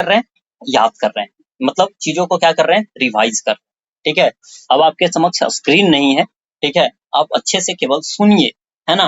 कर रहे हैं, याद कर रहे हैं, मतलब चीजों को क्या कर रहे हैं, रिवाइज कर रहे हैं। ठीक है, अब आपके समक्ष स्क्रीन नहीं है, ठीक है, आप अच्छे से केवल सुनिए, है ना,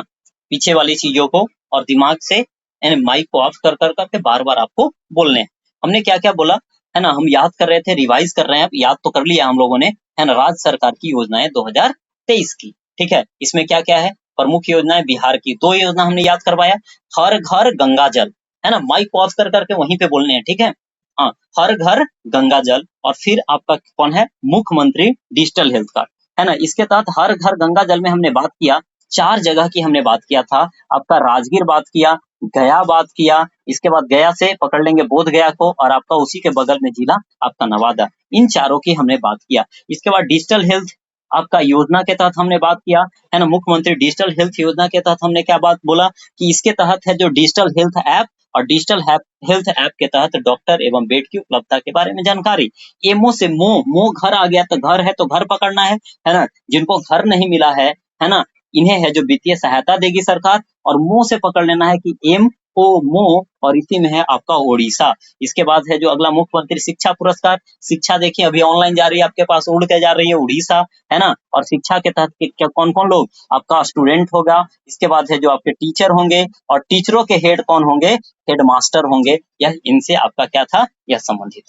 पीछे वाली चीजों को, और दिमाग से यानी माइक को ऑफ कर कर करके बार बार आपको बोलने हैं। हमने क्या क्या बोला, है ना, हम याद कर रहे थे, रिवाइज कर रहे हैं, अब याद तो कर लिया हम लोगों ने, है ना, राज्य सरकार की योजनाएं 2023 की। ठीक है, इसमें क्या क्या है, प्रमुख योजनाएं बिहार की 2 योजना हमने याद करवाया, हर घर गंगा जल, है ना, माइक पॉज कर करके वहीं पे बोलने हैं। ठीक है, हाँ, हर घर गंगा जल, और फिर आपका कौन है, मुख्यमंत्री डिजिटल हेल्थ कार्ड, है ना। इसके तहत हर घर गंगा जल में हमने बात किया, 4 जगह की हमने बात किया था, आपका राजगीर बात किया, गया बात किया, इसके बाद गया से पकड़ लेंगे बोध गया को, और आपका उसी के बगल में जिला आपका नवादा, इन चारों की हमने बात किया। इसके बाद डिजिटल हेल्थ आपका योजना के तहत हमने बात किया, है ना, मुख्यमंत्री डिजिटल हेल्थ योजना के तहत हमने क्या बात बोला कि इसके तहत है जो डिजिटल हेल्थ ऐप, और डिजिटल हेल्थ ऐप के तहत डॉक्टर एवं बेड की उपलब्धता के बारे में जानकारी। एमओ से मो घर आ गया, तो घर है तो घर पकड़ना है ना, जिनको घर नहीं मिला है ना, इन्हें है जो वित्तीय सहायता देगी सरकार, और मो से पकड़ लेना है कि एम ओ मो, और इसी में है आपका ओडिशा। इसके बाद है जो अगला मुख्यमंत्री शिक्षा पुरस्कार, शिक्षा देखिए अभी ऑनलाइन जा रही है आपके पास, उड़ के जा रही है उड़ीसा, है ना, और शिक्षा के तहत कौन कौन लोग, आपका स्टूडेंट होगा, इसके बाद है जो आपके टीचर होंगे, और टीचरों के हेड कौन होंगे, हेडमास्टर होंगे, यह इनसे आपका क्या था, यह संबंधित,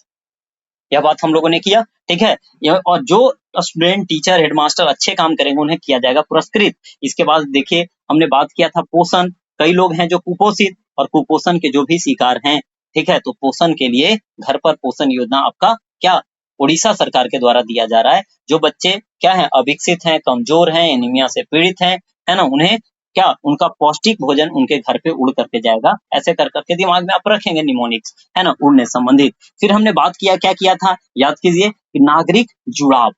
यह बात हम लोगों ने किया। ठीक है, और जो स्टूडेंट टीचर हेडमास्टर अच्छे काम करेंगे उन्हें किया जाएगा पुरस्कृत। इसके बाद देखिए हमने बात किया था पोषण, कई लोग हैं जो कुपोषित और कुपोषण के जो भी शिकार हैं, ठीक है, तो पोषण के लिए घर पर पोषण योजना आपका क्या उड़ीसा सरकार के द्वारा दिया जा रहा है। जो बच्चे क्या है, अविकसित हैं, कमजोर हैं, एनीमिया से पीड़ित हैं, है ना, उन्हें क्या उनका पौष्टिक भोजन उनके घर पे उड़ करके जाएगा, ऐसे कर करके दिमाग में आप रखेंगे निमोनिक्स, है ना, उड़ने संबंधित। फिर हमने बात किया, क्या किया था, याद कीजिए कि नागरिक जुड़ाव,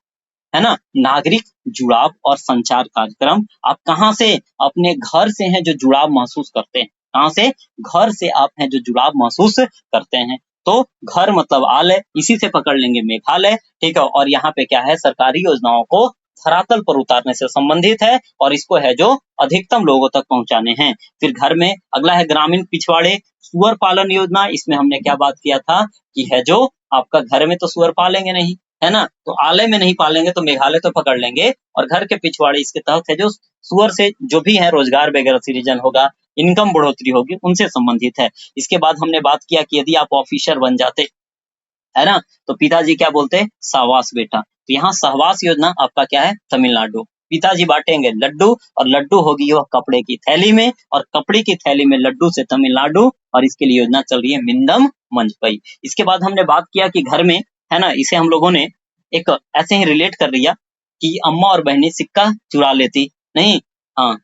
है ना, नागरिक जुड़ाव और संचार कार्यक्रम, आप कहाँ से, अपने घर से हैं जो जुड़ाव महसूस करते हैं, कहाँ से, घर से आप हैं जो जुड़ाव महसूस करते हैं, तो घर मतलब आलय, इसी से पकड़ लेंगे मेघालय। ठीक है, और यहाँ पे क्या है, सरकारी योजनाओं को धरातल पर उतारने से संबंधित है, और इसको है जो अधिकतम लोगों तक पहुंचाने हैं। फिर घर में अगला है ग्रामीण पिछवाड़े सुअर पालन योजना, इसमें हमने क्या बात किया था कि है जो आपका घर में तो सुअर पालेंगे नहीं, है ना, तो आलय में नहीं पालेंगे तो मेघालय तो पकड़ लेंगे, और घर के पिछवाड़े इसके तहत है जो सुअर से जो भी है रोजगार वगैरह सृजन होगा, इनकम बढ़ोतरी होगी, उनसे संबंधित है। इसके बाद हमने बात किया कि यदि आप ऑफिसर बन जाते, है ना, तो पिताजी क्या बोलते हैं, शाबाश बेटा, तो यहाँ सहवास योजना आपका क्या है, तमिलनाडु, पिताजी बांटेंगे लड्डू, और लड्डू होगी वह कपड़े की थैली में, और कपड़े की थैली में लड्डू से तमिलनाडु, और इसके लिए योजना चल रही है मिंदम मंजपई। इसके बाद हमने बात किया कि घर में, है ना, इसे हम लोगों ने एक ऐसे ही रिलेट कर दिया कि अम्मा और बहनें सिक्का चुरा लेती नहीं, हाँ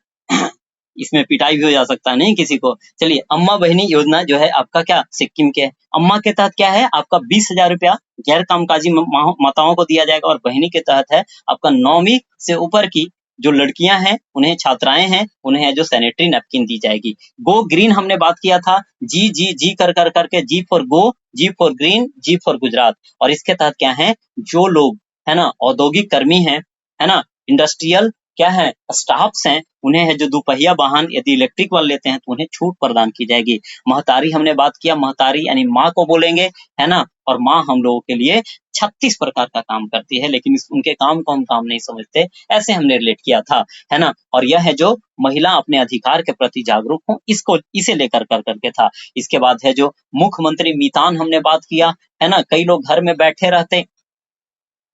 इसमें पिटाई भी हो जा सकता है नहीं किसी को। चलिए, अम्मा बहनी योजना जो है आपका क्या सिक्किम के है, अम्मा के तहत क्या है आपका 20,000 रुपया गैर कामकाजी माताओं को दिया जाएगा, और बहनी के तहत है आपका 9वीं से ऊपर की जो लड़कियां हैं, उन्हें छात्राएं हैं, उन्हें जो सैनिटरी नैपकिन दी जाएगी। गो ग्रीन हमने बात किया था, जी जी जी कर कर करके, G for go, G for green, G for Gujarat, और इसके तहत क्या है, जो लोग है ना औद्योगिक कर्मी है ना, इंडस्ट्रियल क्या है स्टाफ्स हैं, उन्हें है जो दुपहिया वाहन यदि इलेक्ट्रिक वाले लेते हैं तो उन्हें छूट प्रदान की जाएगी। महतारी हमने बात किया, महतारी यानी माँ को बोलेंगे, है ना, और माँ हम लोगों के लिए 36 प्रकार का काम करती है, लेकिन उनके काम को हम काम नहीं समझते, ऐसे हमने रिलेट किया था, है ना। और यह है जो महिला अपने अधिकार के प्रति जागरूक हो, इसको इसे लेकर कर करके था। इसके बाद है जो मुख्यमंत्री मितान हमने बात किया, है ना, कई लोग घर में बैठे रहते,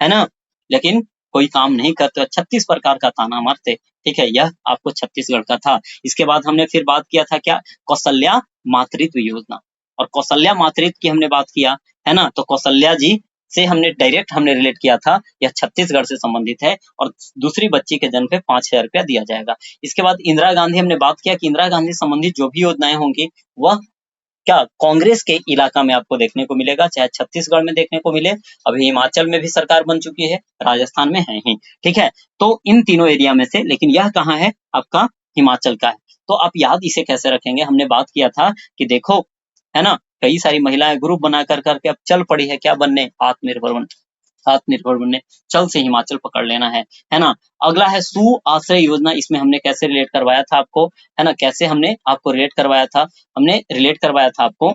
है ना, लेकिन कोई काम नहीं करते, 36 प्रकार का ताना मारते। ठीक है, यह आपको छत्तीसगढ़ का था। इसके बाद हमने फिर बात किया था क्या, कौशल्या मातृत्व योजना, और कौशल्या मातृत्व की हमने बात किया, है ना, तो कौशल्या जी से हमने डायरेक्ट हमने रिलेट किया था, यह छत्तीसगढ़ से संबंधित है, और दूसरी बच्ची के जन्म पे 5,000 रुपया दिया जाएगा। इसके बाद इंदिरा गांधी हमने बात किया कि इंदिरा गांधी संबंधित जो भी योजनाएं होंगी वह क्या कांग्रेस के इलाका में आपको देखने को मिलेगा, चाहे छत्तीसगढ़ में देखने को मिले, अभी हिमाचल में भी सरकार बन चुकी है, राजस्थान में है ही। ठीक है, तो इन तीनों एरिया में से, लेकिन यह कहाँ है आपका, हिमाचल का है। तो आप याद इसे कैसे रखेंगे, हमने बात किया था कि देखो, है ना, कई सारी महिलाएं ग्रुप बना कर करके अब चल पड़ी है क्या बनने, आत्मनिर्भर बनने, चल से हिमाचल पकड़ लेना है ना। अगला है सु आश्रय योजना, इसमें हमने कैसे रिलेट करवाया था आपको, है ना, कैसे हमने आपको रिलेट करवाया था, हमने रिलेट करवाया था आपको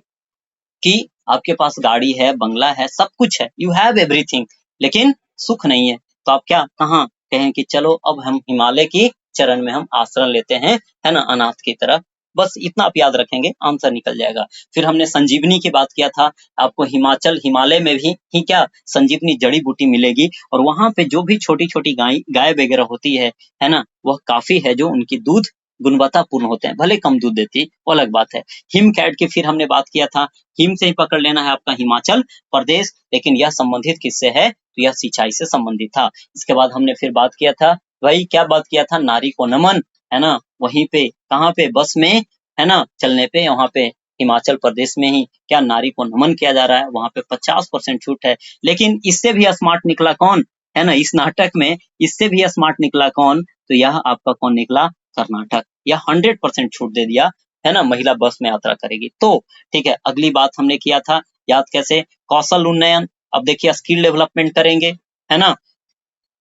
कि आपके पास गाड़ी है, बंगला है, सब कुछ है, यू हैव एवरीथिंग, लेकिन सुख नहीं है। तो आप क्या कहाँ कहें कि चलो अब हम हिमालय की चरण में हम आश्रय लेते हैं, है ना, अनाथ की तरह। बस इतना आप याद रखेंगे, आंसर निकल जाएगा। फिर हमने संजीवनी की बात किया था, आपको हिमालय में भी ही क्या संजीवनी जड़ी बूटी मिलेगी, और वहां पे जो भी छोटी छोटी गाय वगैरह होती है ना, वह काफी है, जो उनकी दूध गुणवत्तापूर्ण होते हैं, भले कम दूध देती, वो अलग बात है। हिम कैट की फिर हमने बात किया था, हिम से ही पकड़ लेना है आपका हिमाचल प्रदेश, लेकिन यह संबंधित किससे है, तो यह सिंचाई से संबंधित था। इसके बाद हमने फिर बात किया था, भाई क्या बात किया था, नारी को नमन, है ना, वहीं पे कहाँ पे, बस में, है ना, चलने पे, वहां पे हिमाचल प्रदेश में ही क्या नारी को नमन किया जा रहा है, वहां पे 50% छूट है। लेकिन इससे भी स्मार्ट निकला कौन, है ना, इस नाटक में इससे भी स्मार्ट निकला कौन, तो यह आपका कौन निकला, कर्नाटक। यह 100% छूट दे दिया, है ना, महिला बस में यात्रा करेगी। तो ठीक है, अगली बात हमने किया था, याद कैसे, कौशल उन्नयन। अब देखिए स्किल डेवलपमेंट करेंगे, है ना,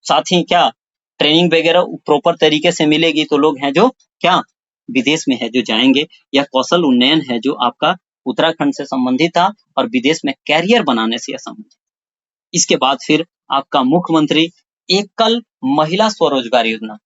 साथ ही क्या ट्रेनिंग वगैरह प्रॉपर तरीके से मिलेगी, तो लोग हैं जो क्या विदेश में है जो जाएंगे। यह कौशल उन्नयन है जो आपका उत्तराखंड से संबंधित था, और विदेश में कैरियर बनाने से संबंधित। इसके बाद फिर आपका मुख्यमंत्री एकल महिला स्वरोजगार योजना,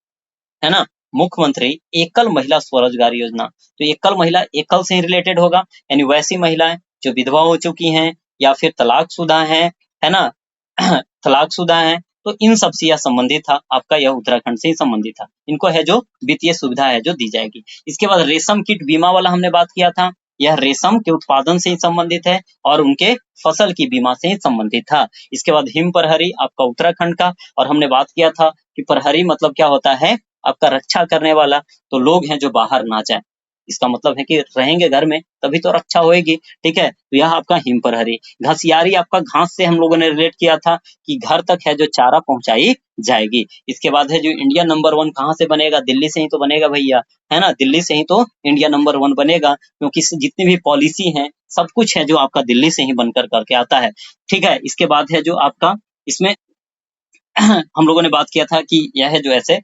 है ना, मुख्यमंत्री एकल महिला स्वरोजगार योजना। तो एकल महिला एकल से ही रिलेटेड होगा, यानी वैसी महिलाएं जो विधवा हो चुकी हैं या फिर तलाकशुदा हैं, है ना, तलाकशुदा हैं, तो इन सब से यह संबंधित था, आपका यह उत्तराखंड से ही संबंधित था। इनको है जो वित्तीय सुविधा है जो दी जाएगी। इसके बाद रेशम कीट बीमा वाला हमने बात किया था, यह रेशम के उत्पादन से ही संबंधित है और उनके फसल की बीमा से ही संबंधित था। इसके बाद हिम प्रहरी आपका उत्तराखंड का, और हमने बात किया था कि प्रहरी मतलब क्या होता है, आपका रक्षा करने वाला। तो लोग हैं जो बाहर ना जाए, इसका मतलब है कि रहेंगे घर में तभी तो रक्षा होएगी, ठीक है। तो यह आपका हिम प्रहरी। घसियारी आपका घास से हम लोगों ने रिलेट किया था कि घर तक है जो चारा पहुंचाई जाएगी। इसके बाद है जो इंडिया नंबर 1 कहाँ से बनेगा, दिल्ली से ही तो बनेगा भैया, है ना, दिल्ली से ही तो इंडिया नंबर 1 बनेगा, क्योंकि जितनी भी पॉलिसी है सब कुछ है जो आपका दिल्ली से ही बनकर करके आता है, ठीक है। इसके बाद है जो आपका इसमें हम लोगों ने बात किया था कि यह है जो ऐसे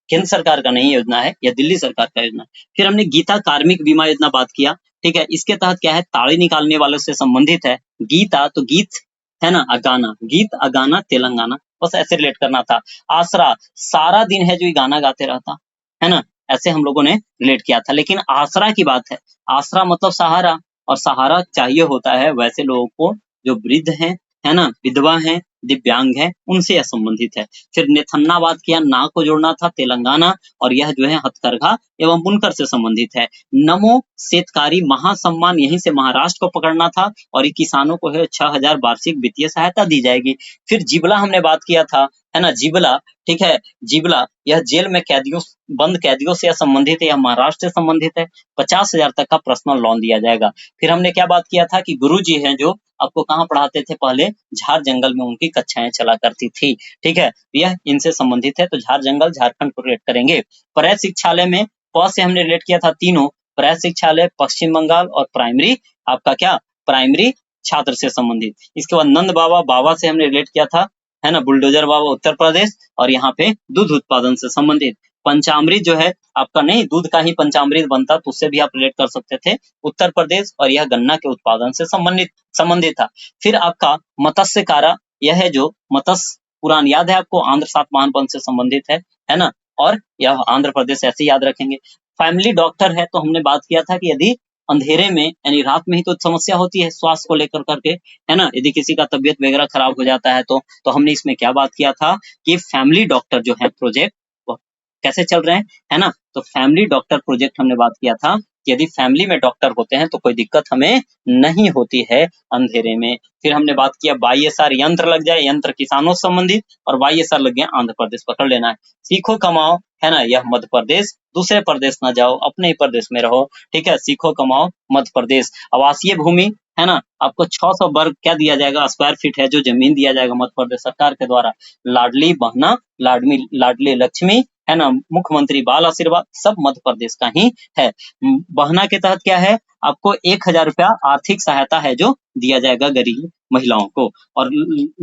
केंद्र सरकार का नहीं योजना है, यह दिल्ली सरकार का योजना है। फिर हमने गीता कार्मिक बीमा योजना बात किया, ठीक है। इसके तहत क्या है, ताड़ी निकालने वालों से संबंधित है। गीता तो गीत, है ना, अगाना, गीत अगाना तेलंगाना, बस ऐसे रिलेट करना था। आसरा, सारा दिन है जो ये गाना गाते रहता, है ना, ऐसे हम लोगों ने रिलेट किया था। लेकिन आसरा की बात है, आसरा मतलब सहारा, और सहारा चाहिए होता है वैसे लोगों को जो वृद्ध हैं, है ना, विधवा हैं, दिव्यांग है, उनसे यह संबंधित है। फिर नेथन्ना बात किया, ना को जोड़ना था तेलंगाना, और यह जो है हथकरघा एवं बुनकर से संबंधित है। नमो शेतकारी महासम्मान यहीं से महाराष्ट्र को पकड़ना था, और ये किसानों को है 6000 वार्षिक वित्तीय सहायता दी जाएगी। फिर जिबला हमने बात किया था, है ना, जिबला, ठीक है, जिबला यह जेल में कैदियों, बंद कैदियों से संबंधित है, यह महाराष्ट्र से संबंधित है। 50,000 तक का पर्सनल लोन दिया जाएगा। फिर हमने क्या बात किया था कि गुरुजी हैं जो आपको कहाँ पढ़ाते थे, पहले झार जंगल में उनकी कक्षाएं चला करती थी, ठीक है, यह इनसे संबंधित है। तो झार जंगल झारखंड को रिलेट करेंगे। प्रशिक्षालय में प से हमने रिलेट किया था तीनों, प्रशिक्षालय पश्चिम बंगाल, और प्राइमरी आपका क्या, प्राइमरी छात्र से संबंधित। इसके बाद नंद बाबा, बाबा से हमने रिलेट किया था, है ना, बुलडोजर बाबा उत्तर प्रदेश, और यहाँ पे दूध उत्पादन से संबंधित। पंचामृत जो है आपका, नहीं दूध का ही पंचामृत बनता, तो उससे भी आप रिलेट कर सकते थे, उत्तर प्रदेश, और यह गन्ना के उत्पादन से संबंधित था। फिर आपका मत्स्य कारा, यह है जो मत्स्य पुराण याद है आपको, आंध्र सातवाहन वंश से संबंधित है ना, और यह आंध्र प्रदेश ऐसे याद रखेंगे। फैमिली डॉक्टर है, तो हमने बात किया था कि यदि अंधेरे में यानी रात में ही तो समस्या होती है स्वास्थ्य को लेकर करके, है ना, यदि किसी का तबियत वगैरह खराब हो जाता है तो हमने इसमें क्या बात किया था कि फैमिली डॉक्टर जो है प्रोजेक्ट कैसे चल रहे हैं, है ना। तो फैमिली डॉक्टर प्रोजेक्ट हमने बात किया था, यदि फैमिली में डॉक्टर होते हैं तो कोई दिक्कत हमें नहीं होती है अंधेरे में। फिर हमने बात किया YSR, यंत्र लग जाए, यंत्र किसानों से संबंधित, और YSR लग गया आंध्र प्रदेश, पकड़ लेना है। सीखो कमाओ, है ना, यह मध्य प्रदेश, दूसरे प्रदेश ना जाओ, अपने ही प्रदेश में रहो, ठीक है, सीखो कमाओ मध्य प्रदेश। आवासीय भूमि, है ना, आपको 600 वर्ग क्या दिया जाएगा, स्क्वायर फीट है जो जमीन दिया जाएगा मध्य प्रदेश सरकार के द्वारा। लाडली बहना, लाडली लक्ष्मी, है ना, मुख्यमंत्री बाल आशीर्वाद, सब मध्य प्रदेश का ही है। बहना के तहत क्या है, आपको 1000 रुपया आर्थिक सहायता है जो दिया जाएगा महिलाओं को। और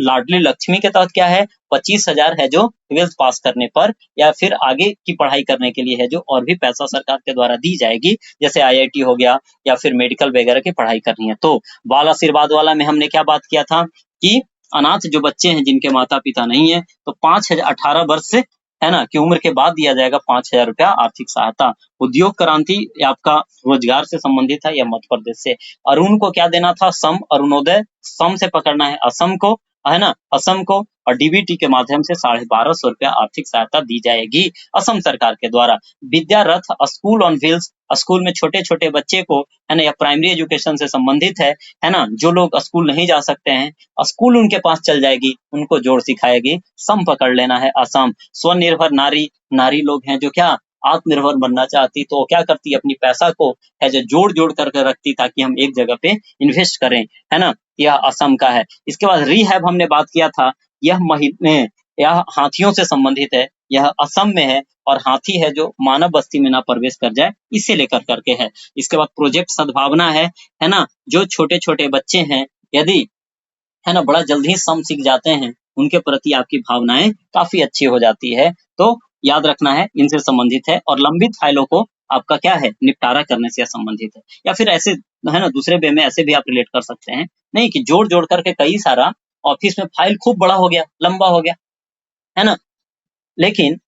लाडली लक्ष्मी के तहत क्या है, 25,000 है जो 12th पास करने पर या फिर आगे की पढ़ाई करने के लिए है जो और भी पैसा सरकार के द्वारा दी जाएगी, जैसे IIT हो गया या फिर मेडिकल वगैरह की पढ़ाई करनी है। तो बाल आशीर्वाद वाला में हमने क्या बात किया था कि अनाथ जो बच्चे हैं जिनके माता पिता नहीं है, तो 5,000 18 वर्ष से है ना की उम्र के बाद दिया जाएगा 5,000 रुपया आर्थिक सहायता। उद्योग क्रांति आपका रोजगार से संबंधित है या मध्य प्रदेश से। अरुण को क्या देना था, सम अरुणोदय, सम से पकड़ना है असम को, है ना, असम को, और डीबीटी के माध्यम से 1250 रुपया आर्थिक सहायता दी जाएगी असम सरकार के द्वारा। विद्या रथ स्कूल ऑन व्हील्स, स्कूल में छोटे छोटे बच्चे को है ना, या प्राइमरी एजुकेशन से संबंधित है ना, जो लोग स्कूल नहीं जा सकते हैं स्कूल उनके पास चल जाएगी, उनको जोड़ सिखाएगी, सम पकड़ लेना है असम। स्वनिर्भर नारी, नारी लोग हैं जो क्या आत्मनिर्भर बनना चाहती, तो क्या करती है अपनी पैसा को है जो जोड़ जोड़ करके रखती ताकि हम एक जगह पे इन्वेस्ट करें, है ना, यह असम का है। इसके बाद रिहैब हमने बात किया था, यह हाथियों से संबंधित है, यह असम में है, और हाथी है जो मानव बस्ती में ना प्रवेश कर जाए इसे लेकर करके है। इसके बाद प्रोजेक्ट सद्भावना है ना, जो छोटे छोटे बच्चे हैं यदि है ना बड़ा जल्दी ही सम सीख जाते हैं, उनके प्रति आपकी भावनाएं काफी अच्छी हो जाती है, तो याद रखना है इनसे संबंधित है। और लंबित फाइलों को आपका क्या है निपटारा करने से संबंधित है, या फिर ऐसे है ना दूसरे वे में ऐसे भी आप रिलेट कर सकते हैं, नहीं कि जोड़ जोड़ करके कई सारा ऑफिस में फाइल खूब बड़ा हो गया, लंबा हो गया, है ना, लेकिन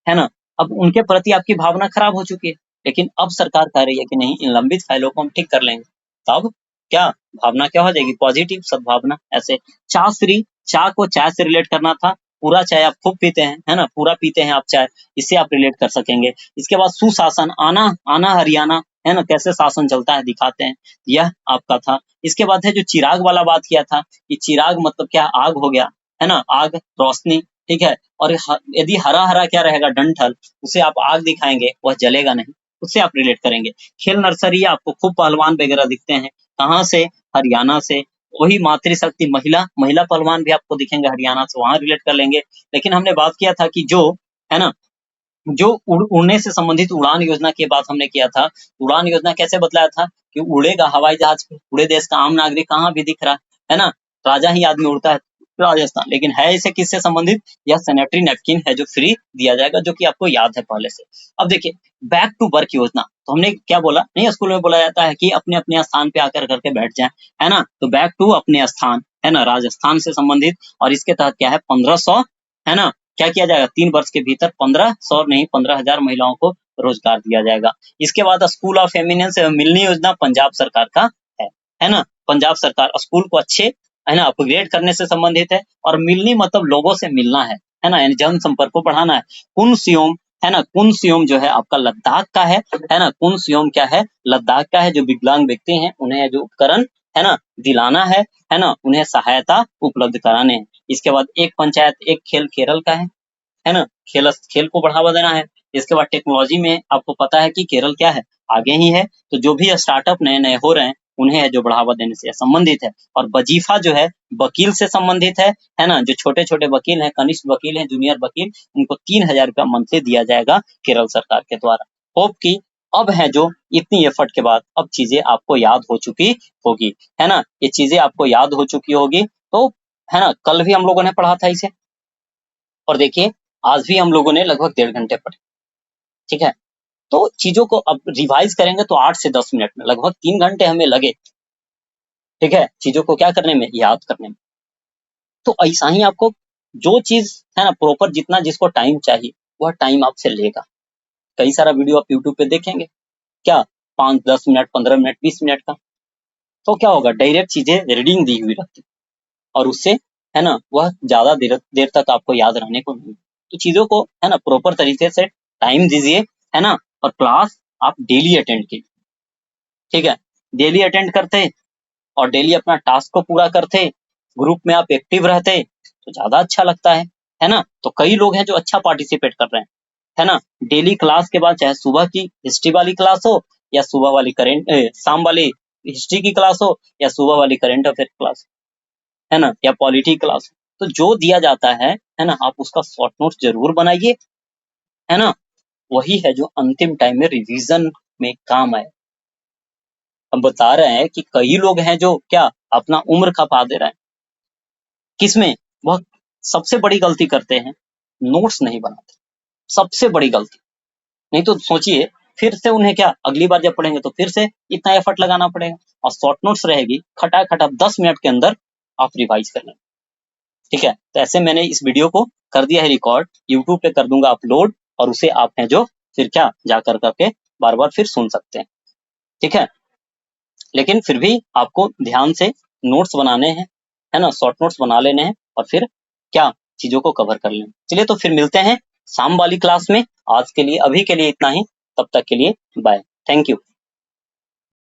है ना अब उनके प्रति आपकी भावना खराब हो चुकी है, लेकिन अब सरकार कह रही है कि नहीं इन लंबित फाइलों को हम ठीक कर लेंगे, तब क्या भावना क्या हो जाएगी, पॉजिटिव सद्भावना। ऐसे चाय फ्री, चाय को चाय से रिलेट करना था, पूरा चाय आप खूब पीते हैं, है ना, पूरा पीते हैं आप चाय, इससे आप रिलेट कर सकेंगे। इसके बाद सुशासन, आना आना हरियाणा, है ना, कैसे शासन चलता है दिखाते हैं, यह आपका था। इसके बाद है जो चिराग वाला बात किया था कि चिराग मतलब क्या, आग हो गया, है ना, आग रोशनी, ठीक है, और यदि हरा हरा क्या रहेगा डंठल, उसे आप आग दिखाएंगे वह जलेगा नहीं, उससे आप रिलेट करेंगे। खेल नर्सरी आपको खूब पहलवान वगैरह दिखते हैं, कहाँ से, हरियाणा से। वही मातृशक्ति महिला, महिला पहलवान भी आपको दिखेंगे हरियाणा से, वहां रिलेट कर लेंगे। लेकिन हमने बात किया था कि जो है ना जो उड़ने से संबंधित उड़ान योजना की बात हमने किया था, उड़ान योजना कैसे बतलाया था कि उड़ेगा हवाई जहाज पे, पूरे देश का आम नागरिक कहाँ भी दिख रहा है ना, राजा ही आदमी उड़ता है राजस्थान, लेकिन है इसे किससे संबंधित, यह सैनिटरी नैपकिन है जो फ्री दिया जाएगा, जो कि आपको याद है पहले से। अब देखिए बैक टू वर्क योजना, तो हमने क्या बोला, नहीं स्कूल में बोला जाता है कि अपने अपने स्थान पे आकर करके बैठ जाए, है ना, तो बैक टू अपने स्थान, है ना, राजस्थान से संबंधित। और इसके तहत क्या है 1500, है ना, क्या किया जाएगा 3 वर्ष के भीतर 1500 नहीं 15,000 महिलाओं को रोजगार दिया जाएगा। इसके बाद स्कूल ऑफ एमिनेंस मिलनी योजना पंजाब सरकार का है ना, पंजाब सरकार स्कूल को अच्छे है ना अपग्रेड करने से संबंधित है, और मिलनी मतलब लोगों से मिलना है ना, यानी जन संपर्क को बढ़ाना है। कुन सियोम, है ना, कुन सियोम जो है आपका लद्दाख का है ना, कुन सियोम क्या है लद्दाख का है, जो विकलांग व्यक्ति हैं उन्हें जो उपकरण है ना दिलाना है ना, उन्हें सहायता उपलब्ध कराने हैं। इसके बाद एक पंचायत एक खेल केरल का है ना, खेल को बढ़ावा देना है। इसके बाद टेक्नोलॉजी में आपको पता है कि केरल क्या है आगे ही है, तो जो भी स्टार्टअप नए नए हो रहे हैं उन्हें है जो बढ़ावा देने से संबंधित है। और वजीफा जो है वकील से संबंधित है ना, जो छोटे छोटे वकील हैं, कनिष्ठ वकील हैं, जूनियर वकील, उनको 3,000 रुपया मंथली दिया जाएगा केरल सरकार के द्वारा। होप की अब है जो इतनी एफर्ट के बाद अब चीजें आपको याद हो चुकी होगी, है ना, ये चीजें आपको याद हो चुकी होगी, तो है ना कल भी हम लोगों ने पढ़ा था इसे, और देखिए आज भी हम लोगों ने लगभग 1.5 घंटे पढ़े, ठीक है। तो चीजों को अब रिवाइज करेंगे तो 8 से 10 मिनट में, लगभग 3 घंटे हमें लगे, ठीक है, चीजों को क्या करने में, याद करने में। तो ऐसा ही आपको जो चीज है ना प्रॉपर जितना जिसको टाइम चाहिए वह टाइम आपसे लेगा। कई सारा वीडियो आप यूट्यूब पे देखेंगे, क्या 5-10 मिनट 15 मिनट 20 मिनट का, तो क्या होगा डायरेक्ट चीजें रीडिंग दी हुई रहती और उससे है ना वह ज्यादा देर तक आपको याद रहने को नहीं। तो चीजों को है ना प्रॉपर तरीके से टाइम दीजिए, है ना, और क्लास आप डेली अटेंड कीजिए, ठीक है, डेली अटेंड करते और डेली अपना टास्क को पूरा करते, ग्रुप में आप एक्टिव रहते तो ज्यादा अच्छा लगता है ना। तो कई लोग हैं जो अच्छा पार्टिसिपेट कर रहे हैं, है ना, डेली क्लास के बाद चाहे सुबह की हिस्ट्री वाली क्लास हो या सुबह वाली शाम वाली हिस्ट्री की क्लास हो या सुबह वाली करंट अफेयर क्लास, है ना, या पॉलिटी क्लास, तो जो दिया जाता है ना, आप उसका शॉर्ट नोट जरूर बनाइए, है ना, वही है जो अंतिम टाइम में रिवीजन में काम आए। हम बता रहे हैं कि कई लोग हैं जो क्या अपना उम्र खपा दे रहे हैं, किसमें? वह सबसे बड़ी गलती करते हैं, नोट्स नहीं बनाते, सबसे बड़ी गलती। नहीं तो सोचिए, फिर से उन्हें क्या अगली बार जब पढ़ेंगे तो फिर से इतना एफर्ट लगाना पड़ेगा, और शॉर्ट नोट्स रहेगी, खटाखट आप 10 मिनट के अंदर आप रिवाइज कर लेंगे। ठीक है, तो ऐसे मैंने इस वीडियो को कर दिया है रिकॉर्ड, यूट्यूब पे कर दूंगा अपलोड, और उसे आप हैं जो फिर क्या जा कर करके बार बार फिर सुन सकते हैं। ठीक है, लेकिन फिर भी आपको ध्यान से नोट्स बनाने हैं, है ना, शॉर्ट नोट्स बना लेने हैं, और फिर क्या चीजों को कवर कर लें। चलिए तो फिर मिलते हैं शाम वाली क्लास में। आज के लिए, अभी के लिए इतना ही, तब तक के लिए बाय, थैंक यू।